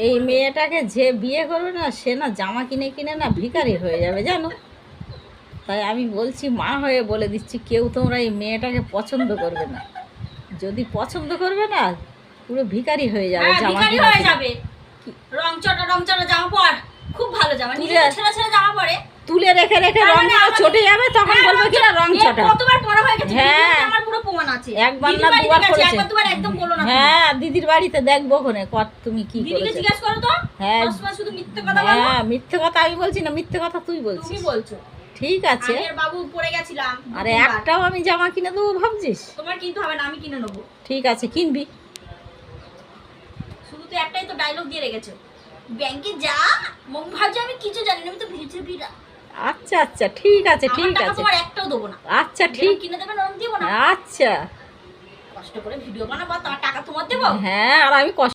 এই মেয়েটাকে যে বিয়ে করবে না সে না জামা কিনে কিনে না ভিখারি হয়ে যাবে জানো। তাই আমি বলছি, মা হয়ে বলে দিচ্ছি, কেউ তোমরা এই মেয়েটাকে পছন্দ করবে না। যদি পছন্দ করবে না পুরো ভিখারি হয়ে যাবে। জামা হয়ে যাবে, রং চটা জামা পর, খুব ভালো জামা, নিজে ছেঁড়া ছেঁড়া জামা পরে তুলে রেখে রেখে রং চটে যাবে, তখন বলবে কি না রং চটা। কতবার পরা হয়ে গেছে, হ্যাঁ আমার পুরো প্রমাণ আছে। একবার না দুবার করেছে, একবার দুবার একদম বলো না। হ্যাঁ দিদির বাড়িতে দেখবো ওখানে কত তুমি কি করেছো। দিদিকে জিজ্ঞাসা করো তো। হ্যাঁ শুধু মিথ্যে কথা বলো। হ্যাঁ মিথ্যে কথা আমি বলছি না, মিথ্যে কথা তুই বলছিস। তুমি বলছো। ঠিক আছে, আমি আর বাবু পড়ে গেছিলাম। আরে একটাও আমি জামা কিনে দেবো ভাবছিস? তোমার কিনতে হবে না, আমি কিনে নেবো। ঠিক আছে কিনবি। শুধু তো একটাই তো ডায়লগ দিয়ে রেখেছো, ব্যাংকে যা। মন ভাবছে আমি কিছু জানি না, আমি তো ভিজে ভিড়া। আচ্ছা আচ্ছা ঠিক আছে ঠিক আছে, তোমার একটাও দেবো না। আচ্ছা ঠিক কিনে দেবে না, দিব না। আচ্ছা কষ্ট করে ভিডিও বানাবো, তোমার টাকা তোমার দেবো। হ্যাঁ আর আমি কষ্ট